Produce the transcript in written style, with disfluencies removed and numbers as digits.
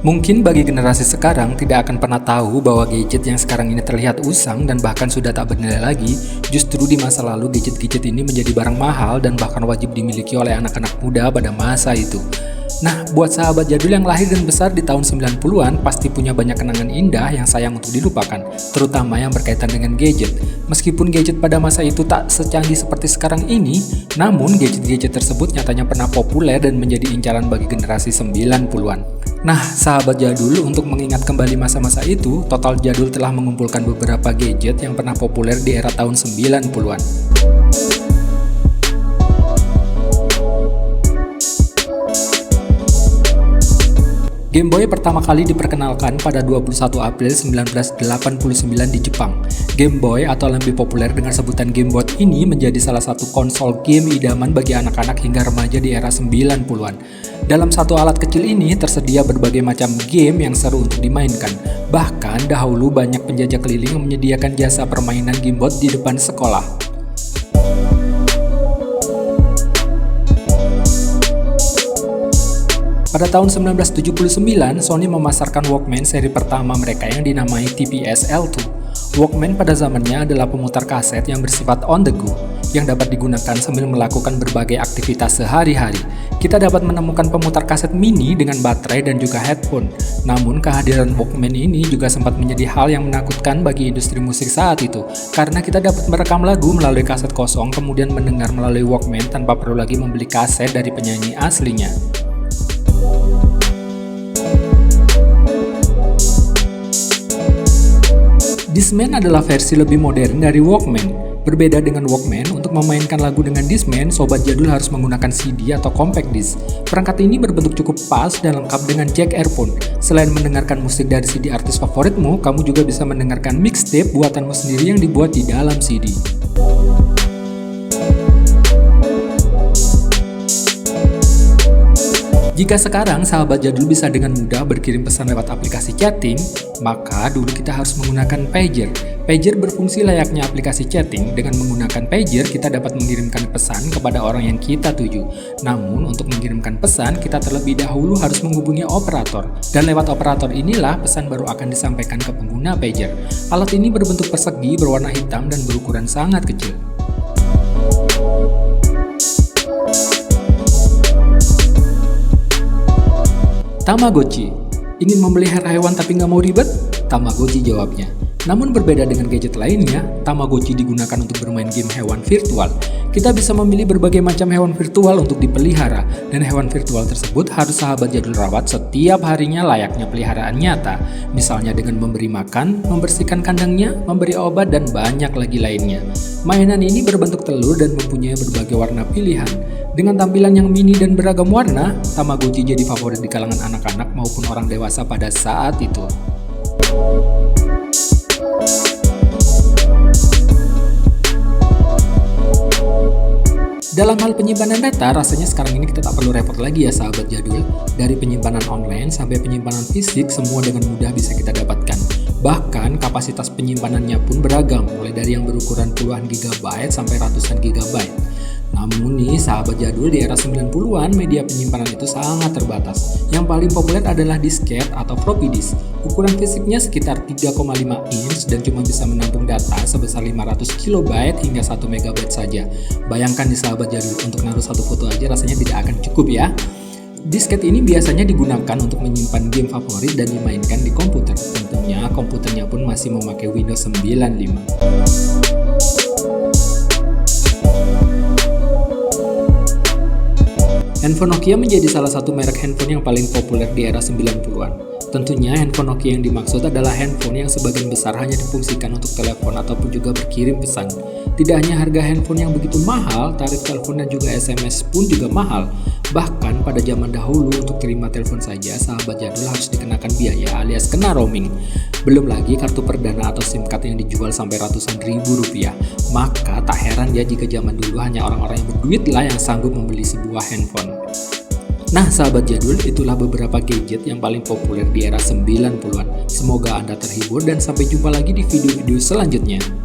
Mungkin bagi generasi sekarang tidak akan pernah tahu bahwa gadget yang sekarang ini terlihat usang dan bahkan sudah tak bernilai lagi, justru di masa lalu gadget-gadget ini menjadi barang mahal dan bahkan wajib dimiliki oleh anak-anak muda pada masa itu. Nah, buat sahabat jadul yang lahir dan besar di tahun 90-an pasti punya banyak kenangan indah yang sayang untuk dilupakan, terutama yang berkaitan dengan gadget. Meskipun gadget pada masa itu tak secanggih seperti sekarang ini, namun gadget-gadget tersebut nyatanya pernah populer dan menjadi incaran bagi generasi 90-an. Nah, sahabat jadul, untuk mengingat kembali masa-masa itu, Total Jadul telah mengumpulkan beberapa gadget yang pernah populer di era tahun 90-an. Game Boy pertama kali diperkenalkan pada 21 April 1989 di Jepang. Game Boy atau lebih populer dengan sebutan Game Boy ini menjadi salah satu konsol game idaman bagi anak-anak hingga remaja di era 90-an. Dalam satu alat kecil ini tersedia berbagai macam game yang seru untuk dimainkan. Bahkan dahulu banyak penjajah keliling yang menyediakan jasa permainan Game Boy di depan sekolah. Pada tahun 1979, Sony memasarkan Walkman seri pertama mereka yang dinamai TPS L2. Walkman pada zamannya adalah pemutar kaset yang bersifat on the go, yang dapat digunakan sambil melakukan berbagai aktivitas sehari-hari. Kita dapat menemukan pemutar kaset mini dengan baterai dan juga headphone. Namun kehadiran Walkman ini juga sempat menjadi hal yang menakutkan bagi industri musik saat itu, karena kita dapat merekam lagu melalui kaset kosong kemudian mendengar melalui Walkman tanpa perlu lagi membeli kaset dari penyanyi aslinya. Discman adalah versi lebih modern dari Walkman. Berbeda dengan Walkman, untuk memainkan lagu dengan Discman, sobat jadul harus menggunakan CD atau compact disc. Perangkat ini berbentuk cukup pas dan lengkap dengan jack earphone. Selain mendengarkan musik dari CD artis favoritmu, kamu juga bisa mendengarkan mixtape buatanmu sendiri yang dibuat di dalam CD. Jika sekarang sahabat jadul bisa dengan mudah berkirim pesan lewat aplikasi chatting, maka dulu kita harus menggunakan pager. Pager berfungsi layaknya aplikasi chatting. Dengan menggunakan pager, kita dapat mengirimkan pesan kepada orang yang kita tuju. Namun, untuk mengirimkan pesan, kita terlebih dahulu harus menghubungi operator. Dan lewat operator inilah pesan baru akan disampaikan ke pengguna pager. Alat ini berbentuk persegi, berwarna hitam, dan berukuran sangat kecil. Tamagotchi. Ingin memelihara hewan tapi nggak mau ribet? Tamagotchi jawabnya. Namun berbeda dengan gadget lainnya, Tamagotchi digunakan untuk bermain game hewan virtual. Kita bisa memilih berbagai macam hewan virtual untuk dipelihara, dan hewan virtual tersebut harus sahabat jadul rawat setiap harinya layaknya peliharaan nyata. Misalnya dengan memberi makan, membersihkan kandangnya, memberi obat, dan banyak lagi lainnya. Mainan ini berbentuk telur dan mempunyai berbagai warna pilihan. Dengan tampilan yang mini dan beragam warna, Tamagotchi jadi favorit di kalangan anak-anak maupun orang dewasa pada saat itu. Dalam hal penyimpanan data, rasanya sekarang ini kita tak perlu repot lagi ya sahabat jadul. Dari penyimpanan online sampai penyimpanan fisik, semua dengan mudah bisa kita dapatkan. Bahkan kapasitas penyimpanannya pun beragam, mulai dari yang berukuran puluhan gigabyte sampai ratusan gigabyte. Namun nih sahabat jadul, di era 90-an media penyimpanan itu sangat terbatas. Yang paling populer adalah disket atau floppy disk. Ukuran fisiknya sekitar 3,5 inch dan cuma bisa menampung data sebesar 500 KB hingga 1 MB saja. Bayangkan di sahabat jadul, untuk naruh satu foto aja rasanya tidak akan cukup ya. Disket ini biasanya digunakan untuk menyimpan game favorit dan dimainkan di komputer. Tentunya komputernya pun masih memakai Windows 95. Handphone Nokia menjadi salah satu merek handphone yang paling populer di era 90-an. Tentunya handphone Nokia yang dimaksud adalah handphone yang sebagian besar hanya difungsikan untuk telepon ataupun juga berkirim pesan. Tidak hanya harga handphone yang begitu mahal, tarif telepon dan juga SMS pun juga mahal. Bahkan pada zaman dahulu untuk terima telepon saja sahabat jadul harus dikenakan biaya alias kena roaming. Belum lagi kartu perdana atau SIM card yang dijual sampai ratusan ribu rupiah. Maka tak heran ya jika zaman dulu hanya orang-orang yang berduit lah yang sanggup membeli sebuah handphone. Nah sahabat jadul, itulah beberapa gadget yang paling populer di era 90-an. Semoga Anda terhibur dan sampai jumpa lagi di video-video selanjutnya.